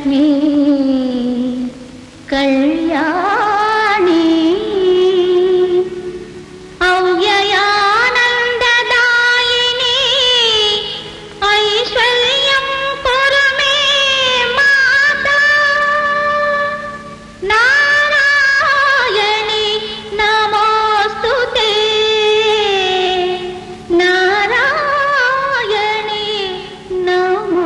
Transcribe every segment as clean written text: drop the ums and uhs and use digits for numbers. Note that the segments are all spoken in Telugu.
లక్ష్మీ కళ్యాణి అవ్యయానందదాయిని ఐశ్వర్యం కురుమే మాతా నారాయణి నమోస్తుతే నారాయణి నమోస్తుతే.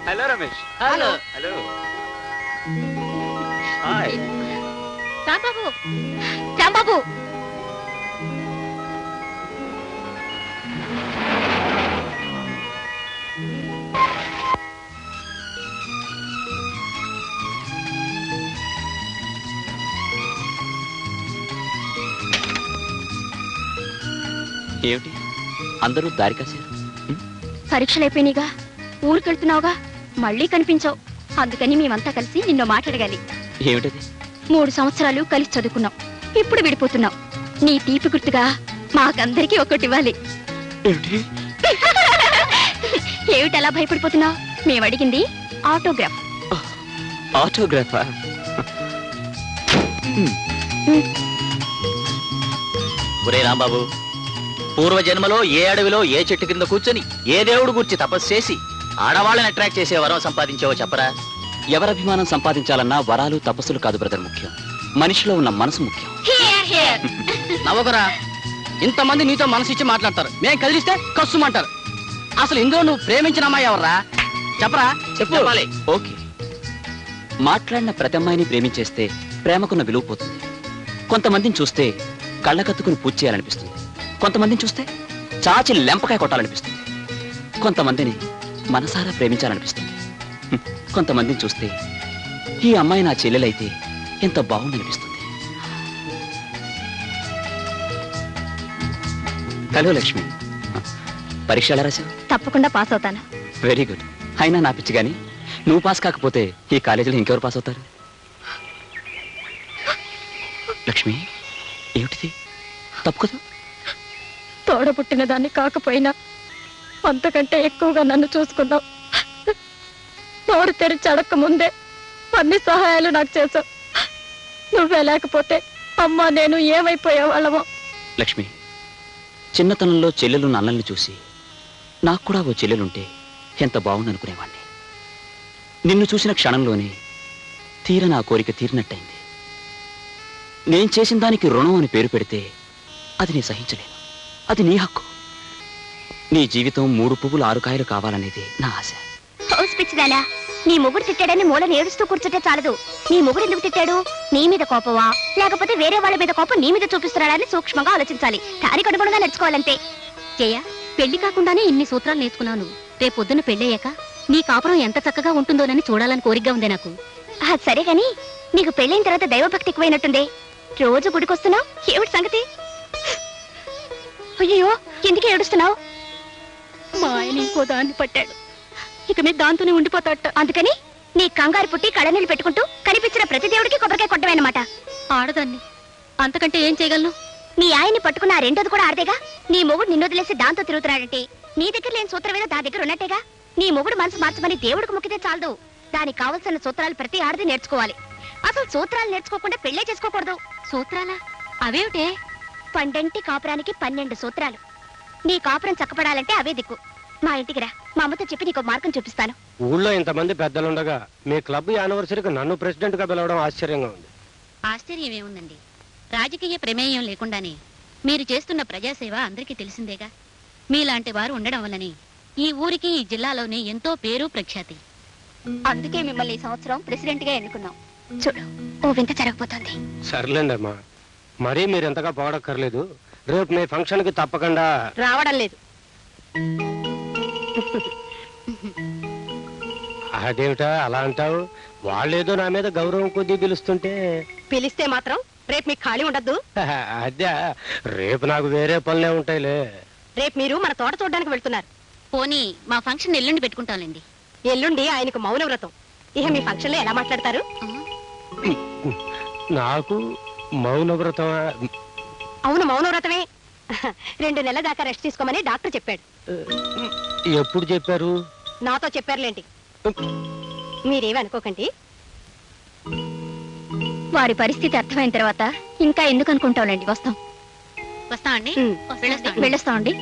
Hello Ramesh. Hello hello. Hi Rambabu, Rambabu. ఏమిటి అందరూ దారి కాశారు? పరీక్షలు అయిపోయినాయిగా, ఊరికెళ్తున్నావుగా, మళ్ళీ కనిపించావు. అందుకని మేమంతా కలిసి నిన్ను మాట్లాడగాలి. ఏమిటది? 3 సంవత్సరాలు కలిసి చదువుకున్నాం, ఇప్పుడు విడిపోతున్నాం. నీ తీపి గుర్తుగా మాకందరికీ ఒక్కటి ఇవ్వాలి. ఏమిటి? ఏమిటి అలా భయపడిపోతున్నావు? మేము అడిగింది ఆటోగ్రాఫ్. ఆటోగ్రాఫా? ఒరే రాంబాబు, పూర్వజన్మలో ఏ అడవిలో ఏ చెట్టు కింద కూర్చొని ఏ దేవుడు గురించి తపస్సు చేసి ఆడవాళ్ళని అట్రాక్ట్ చేసే వరం సంపాదించావో చెప్పరా? ఎవరభిమానం సంపాదించాలన్నా వరాలు తపస్సులు కాదు బ్రదర్ ముఖ్యం, మనిషిలో ఉన్న మనసు ముఖ్యం. నవ్వకరా, ఇంతమంది నీతో మనసు ఇచ్చి మాట్లాడతారు, మేము కదిలిస్తే కస్సుమంటారు. అసలు ఇందులో నువ్వు ప్రేమించిన అమ్మాయి ఎవర్రా? చెప్పరా, చెప్పు. ఓకే, మాట్లాడిన ప్రతి అమ్మాయిని ప్రేమించేస్తే ప్రేమకున్న విలువ పోతుంది. కొంతమందిని చూస్తే కళ్ళకత్తుకుని పూజ చేయాలనిపిస్తుంది, కొంతమందిని చూస్తే చాచి లెంపకాయ కొట్టాలనిపిస్తుంది, కొంతమందిని మనసారా ప్రేమించాలనిపిస్తుంది, కొంతమందిని చూస్తే ఈ అమ్మాయి నా చెల్లెలైతే ఎంత బాగుందనిపిస్తుంది. హలో లక్ష్మి, పరీక్ష ఎలా రాశావు? తప్పకుండా పాస్ అవుతాను. Very good. అయినా నా పిచ్చి కానీ నువ్వు పాస్ కాకపోతే ఈ కాలేజీలో ఇంకెవరు పాస్ అవుతారు? లక్ష్మి, ఏమిటిది? తప్పు కదా? తోడబుట్టిన దాన్ని కాకపోయినా అంతకంటే ఎక్కువగా నన్ను చూసుకున్నావు. నోరు తెరిచి అడక్క ముందే అన్ని సహాయాలు నాకు చేశావు. నువ్వే లేకపోతే అమ్మా నేను ఏమైపోయేవాళ్ళమో. లక్ష్మి, చిన్నతనంలో చెల్లెలు అన్నల్ని చూసి నాకు కూడా ఓ చెల్లెలుంటే ఎంత బాగుందనుకునేవాణ్ణి. నిన్ను చూసిన క్షణంలోనే తీర నా కోరిక తీరినట్టయింది. నేను చేసిన దానికి రుణం అని పేరు పెడితే అది నేను సహించలేను. అది నీ హక్కు. నీ జీవితం 3 పువ్వులు 6 కాయలు కావాలనేది నా ఆశ. పిచ్చిదానా, నీ మొగుడు తిట్టాడని మూలని ఏడుస్తూ కూర్చుంటే చాలదు. నీ మొగుడు ఎందుకు తిట్టాడు? నీ మీద కోపమా, లేకపోతే వేరే వాళ్ళ మీద కోపం నీ మీద చూపిస్తున్నాడని సూక్ష్మంగా ఆలోచించాలి. దానికి అనుగుణంగా నడుచుకోవాలంతే. జయ, పెళ్లి కాకుండానే ఇన్ని సూత్రాలు నేర్చుకున్నాను. రేపొద్దున పెళ్ళయ్యాక నీ కాపురం ఎంత చక్కగా ఉంటుందోనని చూడాలని కోరికగా ఉంది నాకు. సరే గాని, నీకు పెళ్ళైన తర్వాత దైవభక్తి ఎక్కువైనట్టుందే. రోజు గుడికొస్తున్నావు, ఏమిటి సంగతి? అయ్యో, ఎందుకు ఏడుస్తున్నావు? మా ఆయన ఇంకో దాన్ని పట్టాడు, ఇక మీద దాంతోనే ఉండిపోతాట. అందుకని నీ కంగారు పుట్టి కళ్ళనీళ్ళు పెట్టుకుంటూ కనిపించిన ప్రతి దేవుడికి కొబ్బరికాయ కొట్టమేనమాట. ఆడదాన్ని, అంతకంటే ఏం చేయగలను? నీ ఆయన్ని పట్టుకున్న రెండోది కూడా ఆడదేగా. నీ మొగుడు నిన్ను వదిలేసి దాంతో తిరుగుతున్నాడంటే నీ దగ్గర లేని సూత్రం ఏదో దా దగ్గర ఉన్నట్టేగా. నీ మొగుడు మనసు మార్చమని దేవుడికి మొక్కితే చాలదు. దానికి కావలసిన సూత్రాలు ప్రతి ఆడది నేర్చుకోవాలి. అసలు సూత్రాలు నేర్చుకోకుండా పెళ్లే చేసుకోకూడదు. సూత్రాలా? అవేమిటే? పండంటి కాపురానికి 12 సూత్రాలు. నీ కాపురం చక్కపడాలంటే అవే దిక్కు. మా ఇంటికి రా, మా అమ్మతో చెప్పి నీకు మార్గం చూపిస్తాను. ఊళ్ళో ఇంతమంది పెద్దలుండగా మీ క్లబ్ యానివర్సరీకి నన్ను ప్రెసిడెంట్ గా పిలవడం ఆశ్చర్యంగా ఉంది. ఆశ్చర్యం ఏముందండి? రాజకీయ ప్రమేయం లేకుండానే మీరు చేస్తున్న ప్రజాసేవ అందరికీ తెలిసిందేగా. మీలాంటి వారు ఉండడం వల్లనే ఈ ఊరికి, ఈ జిల్లాలోనే ఎంతో పేరు ప్రఖ్యాతి. అందుకే మిమ్మల్ని ఈ సంవత్సరం ప్రెసిడెంట్ గా ఎన్నుకున్నాం. చూడు, ఓ వింత జరగబోతోంది. సర్లేండి అమ్మా, మరీ మీరు ఎంతగా పోవడక్కర్లేదు. రేపు మీ ఫంక్షన్ కి తప్పకుండా రావడం లేదు. అదేమిటా అలా అంటావు? వాళ్ళేదో నా మీద గౌరవం కొద్దీ పిలుస్తుంటే. పిలిస్తే మాత్రం రేపు మీకు ఖాళీ ఉండద్దు. అదే, రేపు నాకు వేరే పనులే ఉంటాయిలే. రేపు మీరు మన తోట చూడడానికి వెళ్తున్నారు. పోనీ మా ఫంక్షన్ ఎల్లుండి పెట్టుకుంటాంలేండి. ఎల్లుండి ఆయనకు మౌన వ్రతం. ఇక మీ ఫంక్షన్ లో ఎలా మాట్లాడతారు? నాకు మౌనవ్రతం? అవును, మౌన వ్రతమే. 2 నెలల దాకా రెస్ట్ తీసుకోమని డాక్టర్ చెప్పాడు. ఎప్పుడు చెప్పారు? నాతో చెప్పారులేంటి. మీరేమి అనుకోకండి. వారి పరిస్థితి అర్థమైన తర్వాత ఇంకా ఎందుకు అనుకుంటాంలేండి. వస్తాం. వస్తామండి. వెళ్ళొస్తామండి.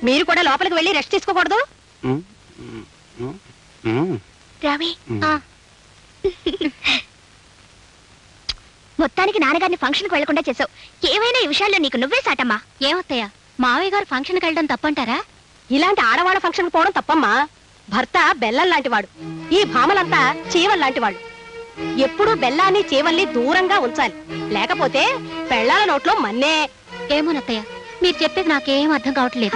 మీరు కూడా లోపలికి వెళ్ళి రెస్ట్ తీసుకోకూడదు. రావి, మొత్తానికి నాన్నగారిని ఫంక్షన్కి వెళ్లకుండా చేసావు. ఏమైనా ఈ విషయాల్లో నీకు నువ్వే సాటమ్మా. ఏమొత్తయ్యా, మావయ్య గారు ఫంక్షన్కి వెళ్ళడం తప్పంటారా? ఇలాంటి ఆడవాళ్ళ ఫంక్షన్ పోవడం తప్పమ్మా. భర్త బెల్లం లాంటి వాడు, ఈ భామలంతా చీవల్ లాంటి వాళ్ళు. ఎప్పుడూ బెల్లాన్ని చీవల్ని దూరంగా ఉంచాలి, లేకపోతే పెళ్ళాల నోట్లో మన్నే. ఏమోనత్తయ్య, మీరు చెప్పేది నాకేం అర్థం కావట్లేదు.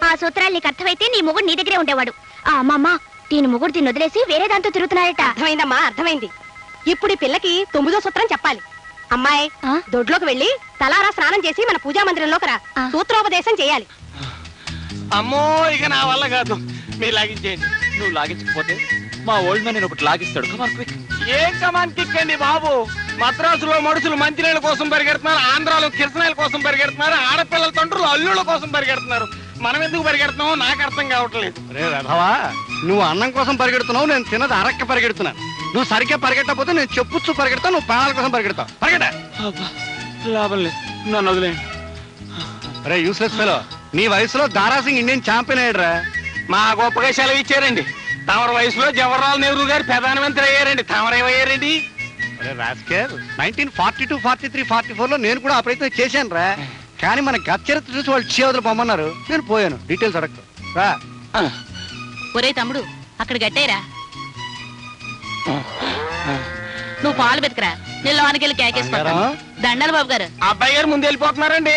ఆ సూత్రాలు నీకు అర్థమైతే నీ మొగుడు నీ దగ్గరే ఉండేవాడు. అమ్మమ్మ, దీని మొగుడు దీన్ని వదిలేసి వేరే దాంతో తిరుగుతున్నాడట. అర్థమైందమ్మా, అర్థమైంది. ఇప్పుడు ఈ పిల్లకి 9వ సూత్రం చెప్పాలి. అమ్మాయి, దొడ్లోకి వెళ్ళి తలారా స్నానం చేసి మన పూజా మందిరంలోకి రా. సూత్రోపదేశం చేయాలి. అమ్మో, ఇక నా వల్ల కాదు. మీరు లాగించేయండి. నువ్వు లాగించకపోతే మా ఓల్డ్ మ్యాన్ నేను ఒకటి లాగిస్తాడు. Come on quick. ఏం కమాన్ కిక్ అండి బాబు? మద్రాసులో మనుషులు మంచినీళ్ళ కోసం పరిగెడుతున్నారు, ఆంధ్రాలో కిరసనాయల కోసం పరిగెడుతున్నారు, ఆడపిల్లల తండ్రులు అల్లుళ్ళ కోసం పరిగెడుతున్నారు. మనం ఎందుకు పరిగెడుతున్నామో నాకు అర్థం కావట్లేదు. రే రథవా, నువ్వు అన్నం కోసం పరిగెడుతున్నావు, నేను తిన్నది అరక్క పరిగెడుతున్నాను. నువ్వు సరిగ్గా పరిగెట్టకపోతే నేను చెప్పుచ్చు పరిగెడతావు, నువ్వు ప్రాణాల కోసం పరిగెడతావు. పరిగెట. లాభం లేదు, నన్ను వదిలేండి. రే యూస్లెస్ ఫెలో, నీ వయసులో దారాసింగ్ ఇండియన్ ఛాంపియన్ అయ్యాడురా. మా గొప్పగా సెలవు ఇచ్చారండి. తమర వయసులో జవహర్లాల్ నెహ్రూ గారు ప్రధానమంత్రి అయ్యారండి. తమరేమయ్యారండి? 1942, 43, 44లో నేను కూడా ఆ ప్రయత్నం చేశాను రా. కానీ మన గత చరిత్ర చూసి వాళ్ళు చేవదులు పొమ్మన్నారు, నేను పోయాను. డీటెయిల్స్ అడగదు రా. ఒరే తమ్ముడు, అక్కడ గట్టేరా. నువ్వు పాలు బెతకరా, నేను లోనికి కేకేసుకుంటాను. దండాలి బాబు గారు. అబ్బాయి గారు ముందు వెళ్ళిపోతున్నారండి.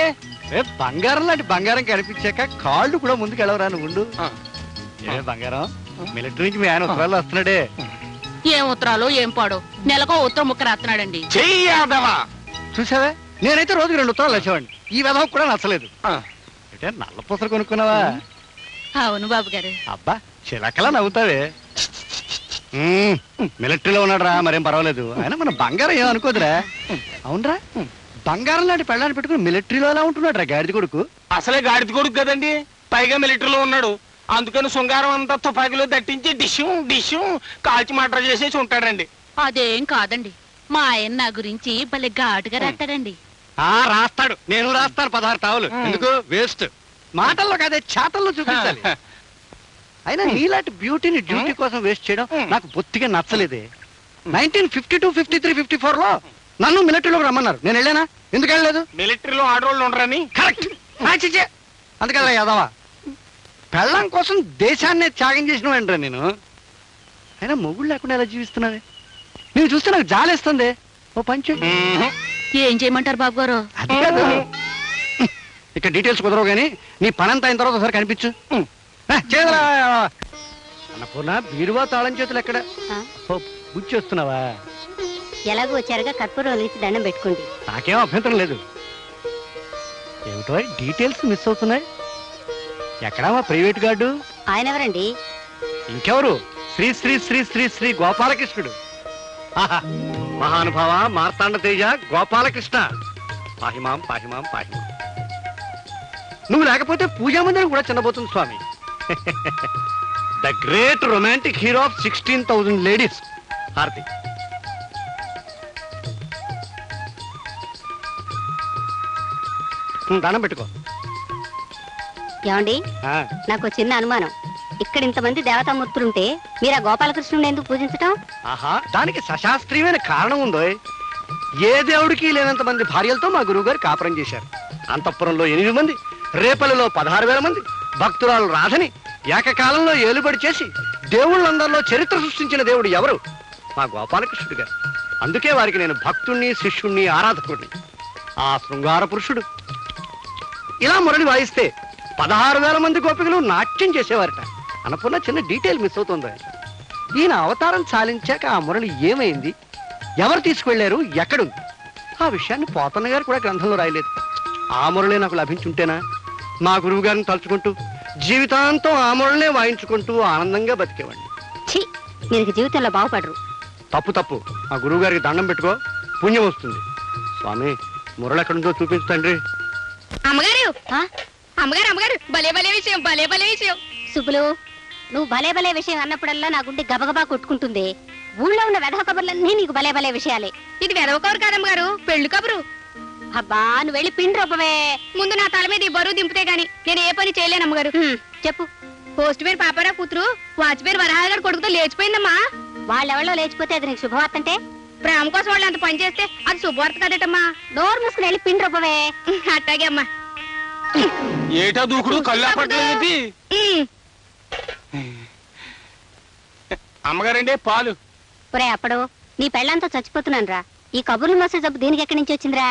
బంగారం లాంటి బంగారం కనిపించాక కాళ్ళు కూడా ముందుకు వెళ్ళవరా నువ్వు. ఏ బంగారం, మిలిటరీ నుంచి మీ ఆయన ఉత్తరాలు వస్తున్నాడే. ఏం ఉత్తరాలు ఏం పాడు, నెలకో ఉత్తరం ముక్క రాస్తున్నాడండి. చూసావా, నేనైతే రోజుకి 2 ఉత్తరాలు వచ్చేవాడిని. ఈ విధం కూడా నచ్చలేదు. అంటే నల్ల పూసలు కొనుక్కున్నావా? అవును బాబు గారు. అబ్బా, చిలకలా నవ్వుతావే. మిలిటరీలో ఉన్నాడు రా, మరేం పర్వాలేదు. ఆయన మన బంగారం ఏమనుకోదురా. అవునరా, బంగారం లాంటి పెళ్ళాన్ని పెట్టుకుని మిలిటరీలో ఎలా ఉంటున్నాడు రా గాడిద కొడుకు. అసలే గాడిద కొడుకు కదండి, పైగా మిలిటరీలో ఉన్నాడు. అందుకని శృంగారం అంతా తుపాకీలో దట్టించి డిషు కాల్చి మటర్ చేసేసి ఉంటాడండి. అదేం కాదండి, మా ఆయన నా గురించి భలే ఘాటుగా రాస్తాడండి. రాస్తాడు, నేను రాస్తాను 16 టావులు. ఎందుకు వేస్ట్. మాటల్లో కాదే చేతల్లో చూపించాలి. అయినా నీలాంటి బ్యూటీని డ్యూటీ కోసం వేస్ట్ చేయడం నాకు బొత్తిగా నచ్చలేదే. 1952, 53, 54లో నన్ను మిలిటరీలోకి రమ్మన్నారు. నేను వెళ్ళానా? ఎందుకు వెళ్ళలేదు? మిలిటరీలో ఆడవాళ్ళు ఉండరని. కరెక్ట్. అందుకల్లా యాదవా పెళ్ళం కోసం దేశాన్నే త్యాగం చేసిన వెంటరా నేను. అయినా మొగుడు లేకుండా ఎలా జీవిస్తున్నావే? నేను చూస్తే నాకు జాలేస్తుంది. ఓ పంచు ఏం చేయమంటారు బాబు గారు? అది కాదు, ఇక్కడ డీటెయిల్స్ కుదరవు కానీ నీ పనంతా అయిన తర్వాత ఒకసారి కనిపించు. చేదరా అన్నపూర్ణ, బీరువా తాళం చేతులు ఎక్కడ? బుచ్చి వస్తున్నావా? ఎలాగో వచ్చారుగా కర్పూరం వెలిగించి దండం పెట్టుకోండి. నాకేం అభ్యంతరం లేదు. ఏమిటో డీటెయిల్స్ మిస్ అవుతున్నాయి. ఎక్కడా మా ప్రైవేట్ గార్డు? ఆయన ఎవరండి? ఇంకెవరు? శ్రీ శ్రీ శ్రీ శ్రీ శ్రీ గోపాలకృష్ణుడు. ఆహా, మహానుభావ మార్తాండ తేజ గోపాలకృష్ణ, పాహిమాం పాహిమాం పాహిమాం. నువ్వు లేకపోతే పూజా మందిరం కూడా చిన్నబోతుంది స్వామి. The great romantic hero of 16,000 ladies. హారతి. దానం పెట్టుకో. ఏమండి, నాకు చిన్న అనుమానం. ఇక్కడ ఇంతమంది దేవతామూర్తులుంటే మీరు ఆ గోపాలకృష్ణుని ఎందుకు పూజించటం? ఆహా, దానికి సశాస్త్రీయమైన కారణం ఉందో. ఏ దేవుడికి లేనంత మంది భార్యలతో మా గురువు గారు కాపురం చేశారు. అంతఃపురంలో 8 మంది, రేపల్లిలో 16,000 మంది, భక్తురాలు రాధని ఏకకాలంలో ఏలుబడి చేసి దేవుళ్ళందరిలో చరిత్ర సృష్టించిన దేవుడు ఎవరు? మా గోపాలకృష్ణుడు గారు. అందుకే వారికి నేను భక్తుణ్ణి, శిష్యుణ్ణి, ఆరాధకుడిని. ఆ శృంగార పురుషుడు ఇలా మురళి వాయిస్తే 16,000 మంది గోపికలు నాట్యం చేసేవారట. అన్నపూర్ణ, చిన్న డీటెయిల్ మిస్ అవుతుంది. ఈయన అవతారం చాలించాక ఆ మురళి ఏమైంది, ఎవరు తీసుకువెళ్లారు, ఎక్కడుంది? ఆ విషయాన్ని పోతన్న గారు కూడా గ్రంథంలో రాయలేదు. ఆ మురళి నాకు లభించుంటేనా మా గురువు గారిని తలుచుకుంటూ జీవితాంతం ఆ మురళినే వాయించుకుంటూ ఆనందంగా బతికేవాడిని. ఛీ, మీరు జీవితంలో బాగుపడరు. తప్పు తప్పు. ఆ గురువు గారికి దండం పెట్టుకో, పుణ్యం వస్తుంది. స్వామి, మురళి ఎక్కడుందో చూపించు తండ్రి. అమ్మగారు అమ్మగారు అమ్మగారు, భలే భలే విషయం, భలే భలే విషయం. సుబ్బులు, నువ్వు భలే భలే విషయం అన్నప్పుడల్లా నా గుండె గబగబా కొట్టుకుంటుంది. ఊళ్ళో ఉన్న వెధవ కబుర్లన్నీ నీకు భలే భలే విషయాలే. ఇది వెదవ కబురు కాదమ్మగారు, పెళ్లి కబురు. అబ్బా, నువ్వు వెళ్ళి పిండి రొబ్బవే. ముందు నా తల మీద ఈ బరువు దింపితే గాని నేను ఏ పని చేయలేను అమ్మగారు. చెప్పు. పోస్ట్ పేరు పాపారావు కూతురు వాజ్పేయి వరహాల గారు కొడుకుతో లేచిపోయిందమ్మా. వాళ్ళెవళ్ళో లేచిపోతే అది నీకు శుభవార్త అంటే? ప్రేమ కోసం వాళ్ళు అంత పని చేస్తే అది శుభవార్త కదటమ్మా. నోరు మూసుకుని వెళ్ళి పిండి రొబ్బవే. అట్టాగే అమ్మా. ఏటా దూకుడు, కళ్ళు పట్టలేదు. అమ్మగారండి పాలు. ఒరే అప్పుడు, నీ పెళ్ళంతా చచ్చిపోతున్నాను రా. ఈ కబుర్లు మోసే జబ్బు దీనికి ఎక్కడి నుంచి వచ్చిందిరా?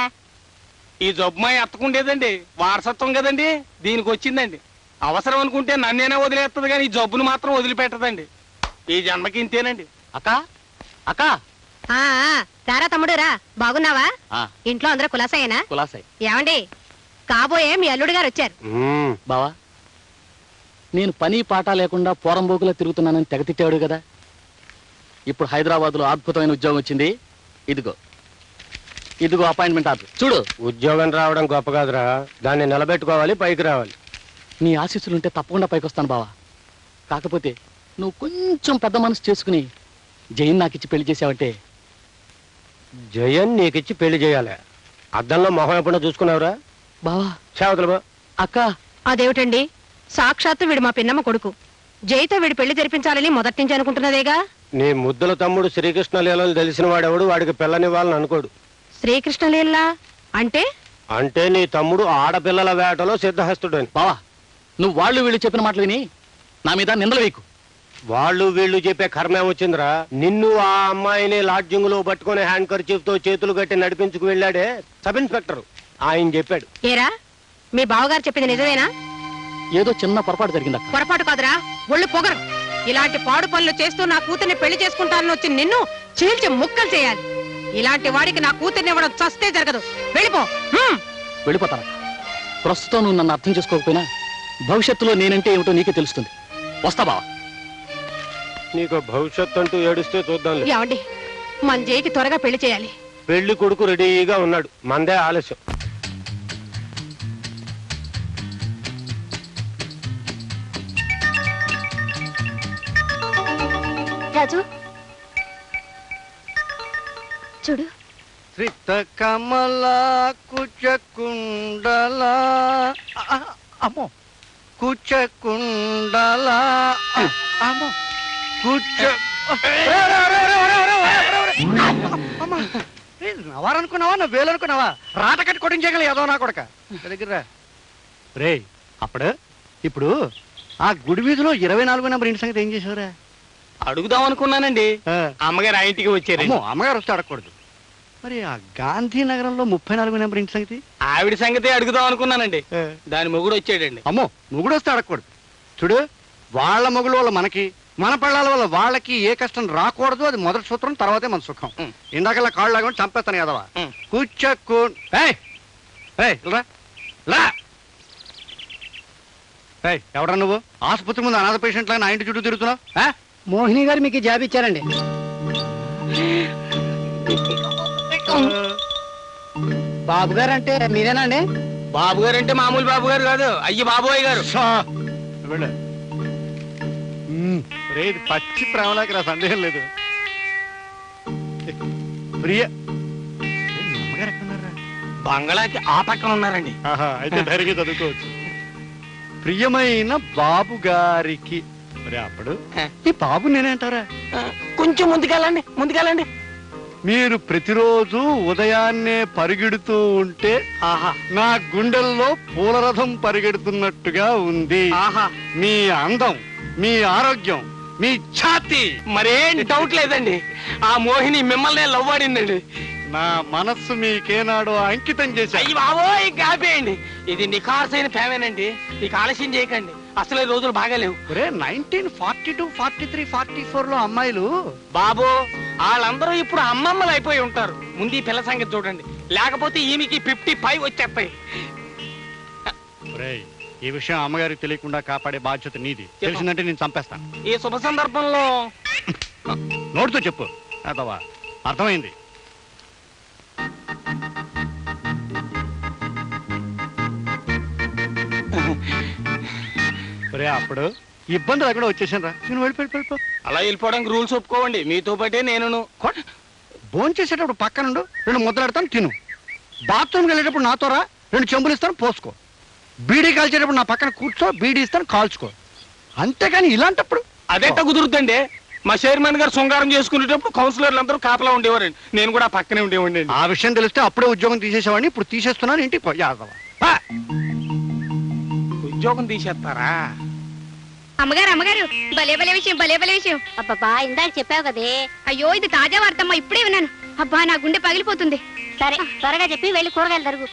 ఈ జబ్బు మా ఎత్తకుండేదండి, వారసత్వం కదండి, దీనికి వచ్చిందండి. అవసరం అనుకుంటే నన్నేనే వదిలేస్తుంది కానీ ఈ జబ్బును మాత్రం వదిలిపెట్టదండి. ఈ జన్మకి ఇంతేనండి. అక్క అక్క, రారా తమ్ముడు రా. బాగున్నావా? ఇంట్లో అందరూ కులాసాయేనా? కులాసాయి. ఏమండి, కాబోయే మీ అల్లుడు గారు వచ్చారు. బావా, నేను పని పాట లేకుండా పోరంబోకులా తిరుగుతున్నానని తెగ తిట్టాడు కదా. ఇప్పుడు హైదరాబాద్ లో అద్భుతమైన ఉద్యోగం వచ్చింది. ఇదిగో ఇదిగో అపాయింట్మెంట్ ఆర్డర్ చూడు. ఉద్యోగం రావడం గొప్ప కాదురా, దాన్ని నిలబెట్టుకోవాలి, పైకి రావాలి. నీ ఆశీస్సులుంటే తప్పకుండా పైకి వస్తాను బావా. కాకపోతే నువ్వు కొంచెం పెద్ద మనసు చేసుకుని జైన్ నాకిచ్చి పెళ్లి చేసావంటే. జయన్ నీకిచ్చి పెళ్లి చేయాలి. అద్దంలో మొహం ఎప్పుడో చూసుకున్నావురా బావా? సేవతలు బా. అక్క, అదేమిటండి, సాక్షాత్తు వీడు మా పిన్నమ్మ కొడుకు. జైతో వీడి పెళ్లి జరిపించాలని మొదటి నుంచి అనుకుంటున్నదేగా. నీ ముద్దుల తమ్ముడు శ్రీకృష్ణ లీలలు తెలిసిన వాడెవడు వాడికి పిల్లనివ్వాలని అనుకోడు. శ్రీకృష్ణలీలా అంటే? అంటే నీ తమ్ముడు ఆడపిల్లల వేటలో సిద్ధహస్తుడు అని. బావా, నువ్వు వాళ్ళు వీళ్ళు చెప్పిన మాటలు విని నా మీద నిందలు వేయకు. వాళ్ళు వీళ్ళు చెప్పే కర్మే వచ్చిందిరా. నిన్ను ఆ అమ్మాయిని లాడ్జింగ్ లో పట్టుకుని హ్యాండ్ కర్చీఫ్ తో చేతులు కట్టి నడిపించుకు వెళ్ళాడే సబ్ ఇన్స్పెక్టర్, ఆయన చెప్పాడు. ఏరా, మీ బావగారు చెప్పింది నిజమేనా? ఏదో చిన్న పొరపాటు జరిగింది అక్క. పొరపాటు కాదురా, ఒళ్ళు పొగరు. ఇలాంటి పాడు పనులు చేస్తూ నా కూతుర్ని పెళ్లి చేసుకుంటానని వచ్చి నిన్ను చీల్చి ముక్కలు చేయాలి. ఇలాంటి వాడికి నా కూతుర్ని ఇవ్వడం చస్తే జరగదు. వెళ్ళిపో. వెళ్ళిపోతానక్క. ప్రస్తుతం నువ్వు నన్ను అర్థం చేసుకోకపోయినా భవిష్యత్తులో నేనంటే ఏమిటో నీకే తెలుస్తుంది. వస్తా బావా. నీకు భవిష్యత్తు అంటూ ఏడుస్తే చూద్దాం. ఏమండి, మన జైకి త్వరగా పెళ్లి చేయాలి. పెళ్లి కొడుకు రెడీగా ఉన్నాడు, మందే ఆలస్యం. రాజు చూడు. శ్రిత కమల కుచకుండల. అమ్మో, కూర్చకుండల కూర్చ నవారనుకున్నావా నా వేలనుకున్నావా రాట కట్టి కొట్టించగల ఏదో నా కొడక దగ్గర రే అప్పుడు ఇప్పుడు ఆ గుడి వీధిలో 24 నెంబర్ ఇంటి సంగతి ఏం చేసావురా? అడుగుదాం అనుకున్నానండి. అమ్మగారు ఆ ఇంటికి వచ్చారు. అమ్మగారు వస్తే అడగకూడదు. మరి ఆ గాంధీనగరంలో 34 నెంబర్ ఇంటి సంగతి? ఆవిడ సంగతి అడుగుదాం అనుకున్నానండి. దాని మొగుడు వచ్చాడండి. అమ్మో, మొగుడు వస్తే అడగకూడదు. చూడు, వాళ్ళ మొగుడు వల్ల మనకి, మన పిల్లల వల్ల వాళ్ళకి ఏ కష్టం రాకూడదు. అది మొదటి సూత్రం, తర్వాతే మన సుఖం. ఇందాకల్లా కాళ్ళు లాగా చంపేస్తాను కదవా. కూర్చోకు ఎవడా నువ్వు? ఆసుపత్రి ముందు అనాథ పేషెంట్ లాగా నా ఇంటి చుట్టూ తిరుగుతున్నావు. మోహిని గారు మీకు జాబ్ ఇచ్చారండి. బాబు గారు అంటే మీరేనండి? బాబు గారు అంటే మామూలు బాబు గారు కాదు, అయ్యి బాబోయ్ గారు. రేది పచ్చి ప్రేమలాకి నా సందేహం లేదు. ప్రియ అమ్మగారు ఎక్కడున్నారా? బంగళాకి ఆ పక్కన ఉన్నారండి. అయితే ధైర్యంగా చదువుకోవచ్చు. ప్రియమైన బాబు గారికి మరి అప్పుడు ఈ బాబు నేనేంటారా? కొంచెం ముందుకెళ్ళండి. మీరు ప్రతిరోజు ఉదయాన్నే పరిగెడుతూ ఉంటే నా గుండెల్లో పూలరథం పరిగెడుతున్నట్టుగా ఉంది. మీ అందం, మీ ఆరోగ్యం, మీ ఛాతి, మరేం డౌట్ లేదండి. ఆ మోహిని మిమ్మల్ని లవ్ ఆడిందండి. నా మనస్సు మీకేనాడో అంకితం చేశాను. అయ్యి బాబోయ్, కాపేయండి. ఇది నిఖార్సైన ఫేమేనండి. నీకు ఆలస్యం చేయకండి, అసలే రోజులు బాగాలేవు. 1942, 43, 44 లో అమ్మాయిలు బాబు వాళ్ళందరూ ఇప్పుడు అమ్మమ్మలు అయిపోయి ఉంటారు. ముందు ఈ పిల్ల సంగతి చూడండి, లేకపోతే ఈమెకి 55 వచ్చేస్తాయి. ఈ విషయం అమ్మగారికి తెలియకుండా కాపాడే బాధ్యత నీది. తెలిసిందంటే నేను చంపేస్తాను. ఈ శుభ సందర్భంలో నోటితో చెప్పు అదవా. అర్థమైంది. అప్పుడు ఇబ్బందులు అక్కడ వచ్చేసాను రా. నేను వెళ్ళిపో. అలా వెళ్ళిపోవడానికి రూల్స్ ఒప్పుకోవండి. మీతో పాటే నేను భోజనం చేసేటప్పుడు పక్కనుండు, 2 ముద్దలాడతాను, తిను. బాత్రూమ్కి వెళ్ళేటప్పుడు నాతో రా, 2 చెంబులు ఇస్తాను, పోసుకో. బీడీ కాల్చేటప్పుడు నా పక్కన కూర్చో, బీడీ ఇస్తాను, కాల్చుకో. అంతేకాని ఇలాంటప్పుడు అదేట కుదురుతుందండి. మా చైర్మన్ గారు శృంగారం చేసుకునేటప్పుడు కౌన్సిలర్లు అందరూ కాపలా ఉండేవారండి. నేను కూడా పక్కనే ఉండేవాడిని. ఆ విషయం తెలిస్తే అప్పుడే ఉద్యోగం తీసేసేవాడిని. ఇప్పుడు తీసేస్తున్నాను. ఇంటికి ఉద్యోగం తీసేస్తారా? అమ్మగారు భలే విషయం. అబ్బబ్బా, ఇందాక చెప్పావు కదే. అయ్యో, ఇది తాజా వార్తమ్మా, ఇప్పుడే విన్నాను. అబ్బా, నా గుండె పగిలిపోతుంది. సరే, త్వరగా చెప్పి వెళ్ళి కూరగాయలు తరుగు.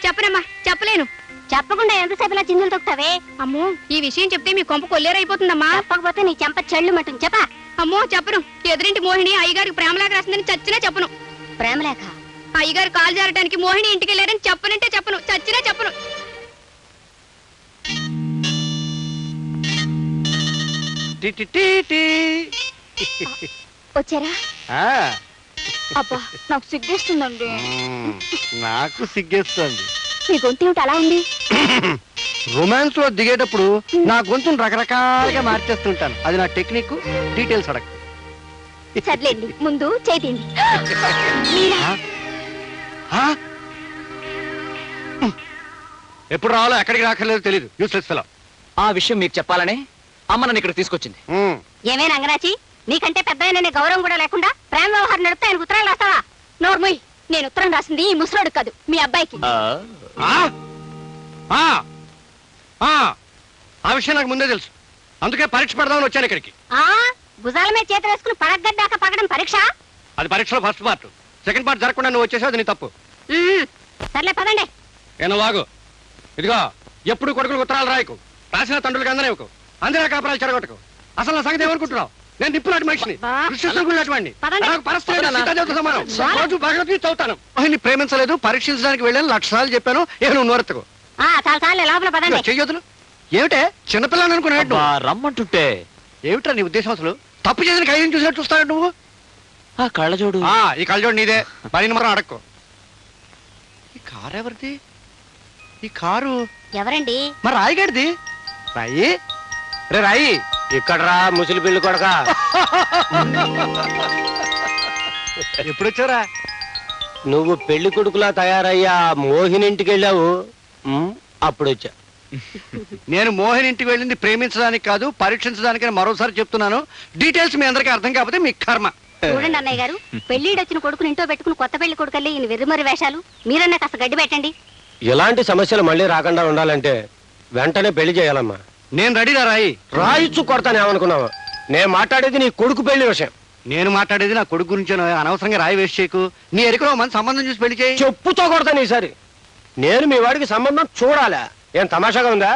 చెప్పనమ్మా, చెప్పలేను. చెప్పకుండా ఎంతసేపు చిందులు తొక్కుతావే? అమ్మో, ఈ విషయం చెప్తే మీ కొంప కొల్లేరైపోతుందమ్మా. చెప్పకపోతే నీ చెంప చెళ్ళు మట్టుంది. చెప్పా. అమ్మో, చెప్పను. ఎదురింటి మోహిని అయ్యగారికి ప్రేమలేఖ రాసిందని చచ్చినా చెప్పను. ప్రేమలేఖ? అయ్యగారు కాలు జారడానికి మోహిని ఇంటికి వెళ్ళారని చెప్పనంటే చెప్పను, చచ్చినా చెప్పను. వచ్చారా? అబ్బా, నాకు సిగ్గేస్తుందండి. నాకు సిగ్గేస్తుంది. మీ గొంతు ఏమిటి అలా ఉంది? రొమాన్స్ లో దిగేటప్పుడు నా గొంతును రకరకాలుగా మార్చేస్తుంటాను. అది నా టెక్నిక్. డీటెయిల్స్ అడగ. సర్లేండి, ముందు చేతిండి. ఎప్పుడు రావాలో ఎక్కడికి రాకర్లేదు తెలియదు. Useless fellow. ఆ విషయం మీకు చెప్పాలనే అమ్మ నన్ను ఇక్కడ తీసుకొచ్చింది. ఏమే రంగరాచి, నీకంటే పెద్ద గౌరవం కూడా లేకుండా ప్రేమ వ్యవహారం నడిపితే ఆయనకు ఉత్తరాలు రాస్తావా? నోర్మోయ్, నేను ఉత్తరం రాసింది ఈ ముసలోడు కాదు, మీ అబ్బాయికి. ఆ విషయం నాకు ముందే తెలుసు. అందుకే పరీక్ష పెడదామని వచ్చాను ఇక్కడికి. భుజాల మీద చేతులు వేసుకుని పడగడ్డాక పగడం పరీక్ష? అది పరీక్షలో ఫస్ట్ పార్ట్. సెకండ్ పార్ట్ జరగకుండా నువ్వు వచ్చేసావు, అది నీ తప్పు. సర్లే, పదండి. ఏనో వాగు. ఇదిగో, ఎప్పుడు కొడుకులకు ఉత్తరాలు రాయకు, రాసిన తండ్రులకు అందరేవుకు, అందరే కాపురాలు చెడగొట్టకు. అసలు నా సంగతి ఏమనుకుంటున్నావు? నేను నిప్పులాంటి మనిషిని, వాడిని. రోజు భగవద్గీత చదువుతాను. ఆయన్ని ప్రేమించలేదు, పరీక్షించడానికి వెళ్ళాను, 1,00,000 సార్లు చెప్పాను. నువ్వు నోరెత్తుకు. చాలా లోపల పదండి. చెయ్యొద్దులు. ఏమిటే చిన్నపిల్లని అనుకున్నాడు? రమ్మంటుంటే ఏమిట్రా నీ ఉద్దేశం? అసలు తప్పు చేసిన ఖైదీని చూసినట్టు చూస్తాడు నువ్వు. ఆ కళ్ళజోడు, ఈ కళ్ళజోడు నీదే. పని మాత్రం అడక్కు. ఈ కారు ఎవరిది? ఈ కారు ఎవరండి? మరి రాయిగాడిది. రాయి, రే రాయి. ఇక్కడ రా ముసలి పెళ్లి కొడక. ఎప్పుడొచ్చారా? నువ్వు పెళ్లి కొడుకులా తయారయ్యా మోహిని ఇంటికి వెళ్ళావు, అప్పుడు వచ్చా. నేను మోహన్ ఇంటికి వెళ్ళింది ప్రేమించడానికి కాదు, పరీక్షించడానికని మరోసారి చెప్తున్నాను. డీటెయిల్స్ మీ అందరికీ అర్థం కాకపోతే మీ కర్మ. చూడండి అన్నయ్య గారు, పెళ్లిడొచ్చిన కొడుకుని ఇంట్లో పెట్టుకుని కొత్త పెళ్లి కొడుకల్లి ఈయన వెర్రిమరి వేషాలు. మీరన్నా కాస్త గడ్డి పెట్టండి. ఇలాంటి సమస్యలు మళ్ళీ రాకుండా ఉండాలంటే వెంటనే పెళ్లి చేయాలమ్మా. నేను రెడీరా రాయి. రాయిచ్చు కొడతానేమనుకున్నావా? నేను మాట్లాడేది నీ కొడుకు పెళ్లి విషయం. నేను మాట్లాడేది నా కొడుకు గురించి. అనవసరంగా రాయి వేస్ట్ చేయకు. నీ ఎరికలో మంది సంబంధం చూసి పెళ్లి చేయి. చెప్పుతో కొడతాను ఈసారి. నేను మీ వాడికి సంబంధం చూడాలా? ఏం తమాషాగా ఉందా?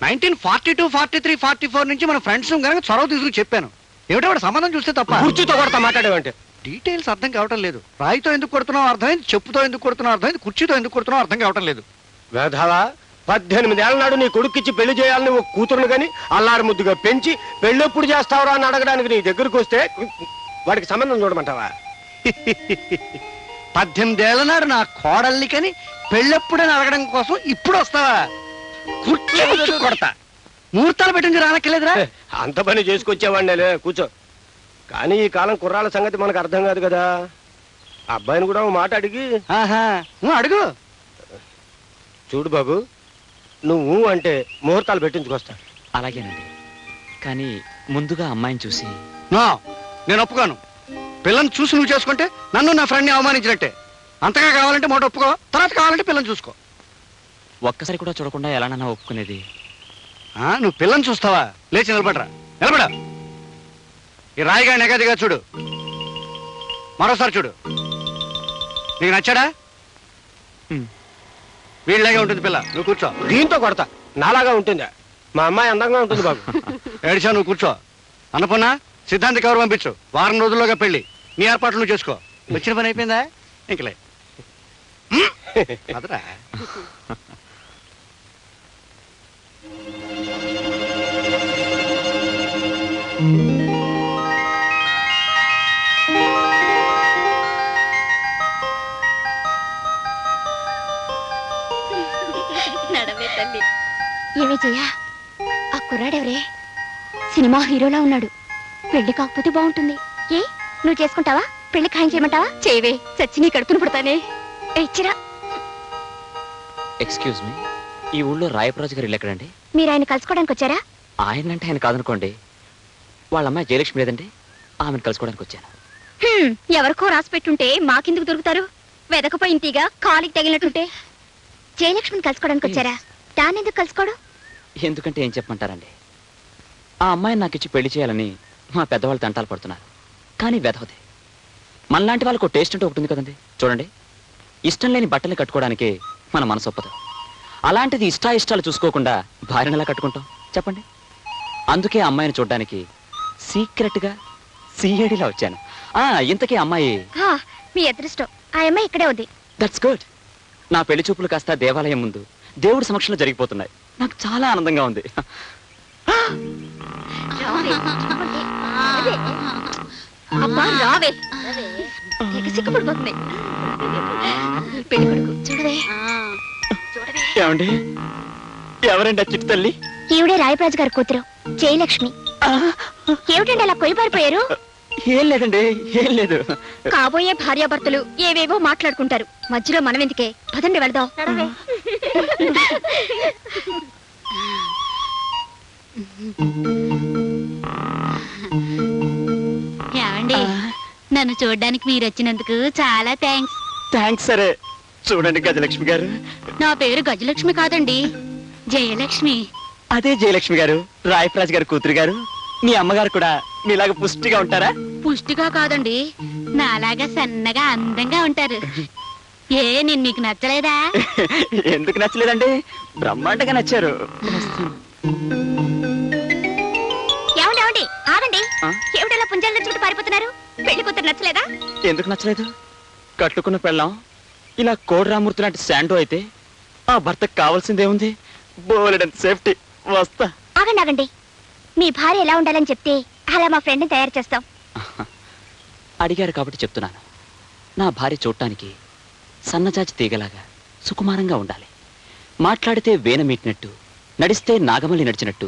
1942, 43, 44 నుంచి మన ఫ్రెండ్స్ కనుక చొరవ తీసుకుని చెప్పాను. ఏమిటో వాడు సంబంధం చూస్తే తప్ప. కుర్చీతో కొడతా మాట్లాడేవంటే. డీటెయిల్స్ అర్థం కావటం లేదు. రాయితో ఎందుకు కొడుతున్నావు అర్థమైంది, చెప్పుతో ఎందుకు కొడుతున్నావు అర్థమైంది, కుర్చీతో ఎందుకు కొడుతున్నావు అర్థం కావటం లేదు. వేధావా, 18 ఏళ్ల నాడు నీ కొడుక్కిచ్చి పెళ్లి చేయాలని ఒక కూతురును గాని అల్లారు ముద్దుగా పెంచి పెళ్ళెప్పుడు చేస్తావురా అని అడగడానికి నీ దగ్గరకు వస్తే వాడికి సంబంధం చూడమంటావా? 18 ఏళ్ల నాడు నా కోడల్ని కని పెళ్ళెప్పుడని అడగడం కోసం ఇప్పుడు వస్తావా? కుర్చీ కొడతా. ముహూర్తాలు పెట్టింది రానక్కర్లేదురా. అంత పని చేసుకొచ్చేవాడినే. కూర్చో. కానీ ఈ కాలం కుర్రాళ్ళ సంగతి మనకు అర్థం కాదు కదా. అబ్బాయిని కూడా ఓ మాట అడిగి. అడుగు. చూడు బాబు, నువ్వు అంటే ముహూర్తాలు పెట్టించుకొస్తా. అలాగేనండి, కానీ ముందుగా అమ్మాయిని చూసి. నేను ఒప్పుకోను. పిల్లని చూసి నువ్వు చేసుకుంటే నన్ను నా ఫ్రెండ్ని అవమానించినట్టే. అంతగా కావాలంటే మాట ఒప్పుకో, తర్వాత కావాలంటే పిల్లని చూసుకో. ఒక్కసారి కూడా చూడకుండా ఎలానన్నా ఒప్పుకునేది? నువ్వు పిల్లని చూస్తావా? లేచి నిలబడరా. నిలబడ. ఈ రాయిగా నెగదిగా చూడు. మరోసారి చూడు. నీకు నచ్చాడా? వీళ్ళలాగే ఉంటుంది పిల్ల. నువ్వు కూర్చో. దీంతో కొడతా. నాలాగా ఉంటుందా? మా అమ్మాయి అందంగా ఉంటుంది బాబు. ఏడిచా, నువ్వు కూర్చో. అన్నపూర్ణ, సిద్ధాంతి కవర్ పంపించు. వారం రోజుల్లోగా పెళ్లి. నీ ఏర్పాట్లు నువ్వు చేసుకో. వచ్చిన పని అయిపోయిందా? ఇంకలే అదరా. ఏమే చెయ్యా, ఆ కుర్రాడెవరే? సినిమా హీరోలా ఉన్నాడు. పెళ్లి కాకపోతే బాగుంటుంది. ఏ, నువ్వు చేసుకుంటావా? పెళ్లి ఖాయం చేయమంటావా? చేయవే, చచ్చి నీ కడుపును పుడతానే. ఇచ్చిరా. ఎక్స్క్యూజ్ మీ, ఈ ఊళ్ళో రాయప్రాజు గారు ఇల్లు ఎక్కడండి? మీరు ఆయన కలుసుకోవడానికి వచ్చారా? ఆయన అంటే ఆయన కాదనుకోండి. వాళ్ళ అమ్మాయి జయలక్ష్మి లేదండి, ఆమెను కలుసుకోవడానికి వచ్చాను. ఎవరికో రాసి పెట్టుంటే మాకెందుకు దొరుకుతారు? వెదకపోయిన తీగా కాలికి తగిలినట్టుంటే. జయలక్ష్మిని కలుసుకోవడానికి వచ్చారా? దానెందుకు కలుసుకోవడం? ఎందుకంటే ఏం చెప్పమంటారండి, ఆ అమ్మాయిని నాకు ఇచ్చి పెళ్లి చేయాలని మా పెద్దవాళ్ళు తంటాలు పడుతున్నారు. కానీ వెధవది. మనలాంటి వాళ్ళకు టేస్ట్ అంటూ ఒకటి ఉంది కదండి. చూడండి, ఇష్టం లేని బట్టలు కట్టుకోవడానికి మన మనసు ఒప్పదు. అలాంటిది ఇష్టాయిష్టాలు చూసుకోకుండా భార్యను ఎలా కట్టుకుంటాం చెప్పండి? అందుకే అమ్మాయిని చూడడానికి సీక్రెట్గా సీఏడిలా వచ్చాను. ఇంతకీ అమ్మాయి? మీ అదృష్టం, ఆ అమ్మాయి ఇక్కడే ఉంది. That's good. నా పెళ్లి చూపులు కాస్త దేవాలయం ముందు దేవుడి సమక్షంలో జరిగిపోతున్నాయి. నాకు చాలా ఆనందంగా ఉంది. అబ్బా రావే, సిగ్గుపడిపోతుంది. పెళ్లి కొడుకు చూడవే. ఏమండి, ఎవరండి ఆ చిట్టు తల్లి? ఈవిడే రాయప్రాజు గారి కూతురు జయలక్ష్మి. ఏమిటండి అలా కొయ్యబారిపోయారు? ఏం లేదండి, ఏం లేదు. కాబోయే భార్యాభర్తలు ఏవేవో మాట్లాడుకుంటారు, మధ్యలో మనం ఎందుకే? పదండి వెళ్దాం. ఏమండి, నన్ను చూడడానికి మీరు వచ్చినందుకు చాలా థ్యాంక్స్. థ్యాంక్స్. సరే చూడండి గజలక్ష్మి గారు, నా పేరు గజలక్ష్మి కాదండి, జయలక్ష్మి. అదే జయలక్ష్మి గారు, రాయప్రాజు గారు కూతురు గారు. మీ అమ్మగారు కూడా మీలాగా పుష్టిగా ఉంటారా? పుష్టిగా కాదండి, నాలాగా సన్నగా అందంగా ఉంటారు. ఏ, నేను మీకు నచ్చలేదా? ఎందుకు నచ్చలేదండి, బ్రహ్మాండంగా నచ్చారు. ఏమండి ఆగండి. ఏమిటలా పుంజాలు నచ్చుకుంటూ పారిపోతున్నారు? పెళ్లి కూతురు నచ్చలేదా? ఎందుకు నచ్చలేదు? కట్టుకున్న పెళ్ళాం ఇలా కోడిరామూర్తి లాంటి శాండో అయితే ఆ భర్తకు కావాల్సిందేముంది? బోలెడంత సేఫ్టీ. వస్తా. ఆగండి. మీ భార్య ఎలా ఉండాలని చెప్తే అలా మా ఫ్రెండ్ని తయారు చేస్తాం. అడిగారు కాబట్టి చెప్తున్నాను. నా భార్య చూడటానికి సన్నజాజి తీగలాగా సుకుమారంగా ఉండాలి. మాట్లాడితే వేన మీటినట్టు, నడిస్తే నాగమల్లి నడిచినట్టు.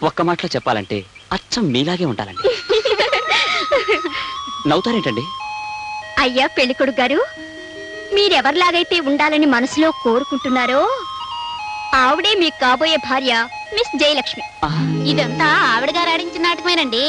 ఒక్క మాటలో చెప్పాలంటే అచ్చం మీలాగే ఉండాలండి. నవ్వుతారేంటండి? అయ్యా పెళ్లికొడుకు గారు, మీరెవరిలాగైతే ఉండాలని మనసులో కోరుకుంటున్నారో ఆవిడే మీకు కాబోయే భార్య మిస్ జయలక్ష్మి. ఇదంతా ఆవిడ గారు ఆడించిన నాటకమేనండి.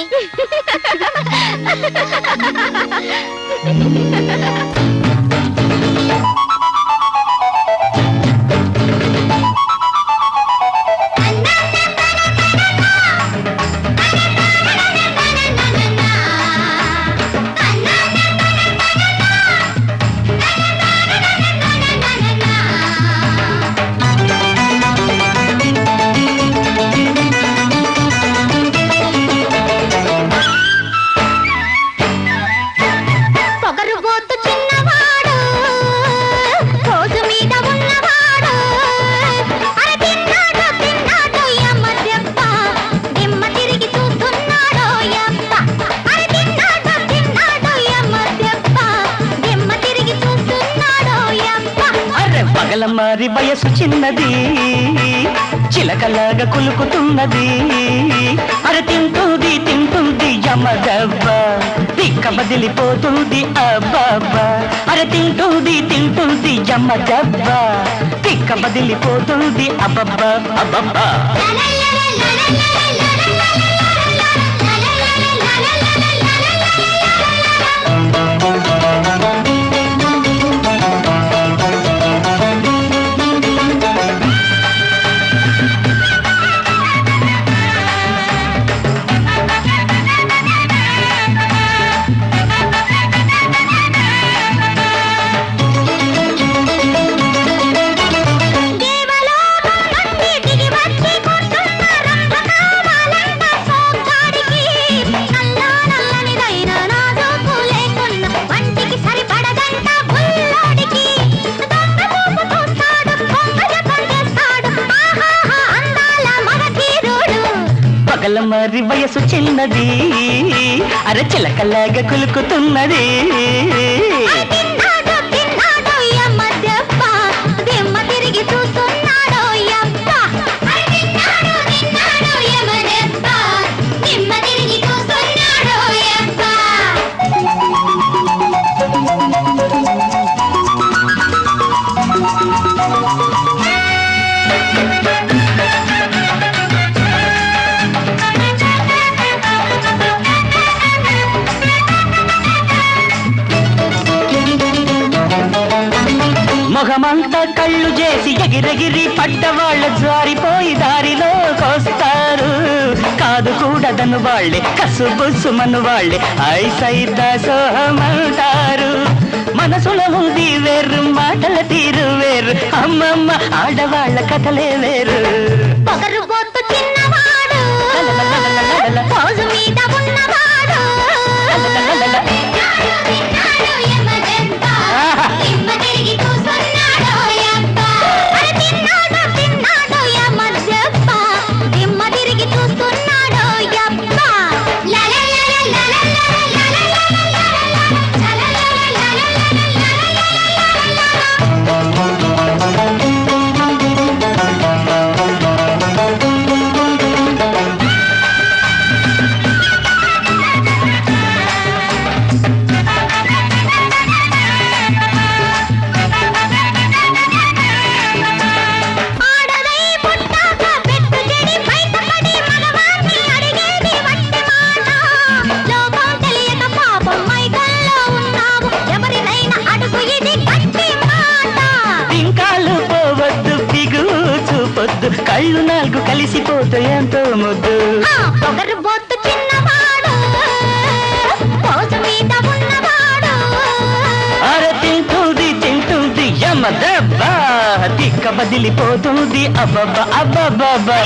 మారి వయసు చిన్నది చిలకలాగా కులుకుతున్నది. అరే తింటుంది తింటుంది యమదవ్వ తిక్క బదిలిపోతుంది అబ్బబ్బా. అరే తింటుంది తింటుంది యమదవ్వ తిక్క బదిలిపోతుంది అబ్బబ్బా అబ్బబ్బా. మరి వయసు చిన్నది అర చిలకలాగా కులుకుతున్నది. మొహమంతా కళ్ళు చేసి ఎగిరెగిరి పడ్డవాళ్ళ జారిపోయి దారిలోకొస్తారు. కాదు కూడదను వాళ్ళే కసుబుసుమను వాళ్ళే ఐసైత సోహమంటారు. మనసులో ఉంది వేరు మాటల తీరు వేరు అమ్మమ్మ ఆడవాళ్ళ కథలే వేరు. కళ్ళు నాలుగు కలిసిపోతే ఎంతో ముద్దు. పొగరుబోతు చిన్నవాడు పోజు మీద ఉన్నవాడు. అరే తింటుంది తింటుంది యమదవ్వ తిక్క బదిలిపోతుంది అబ్బబ్బా అబ్బబ్బా.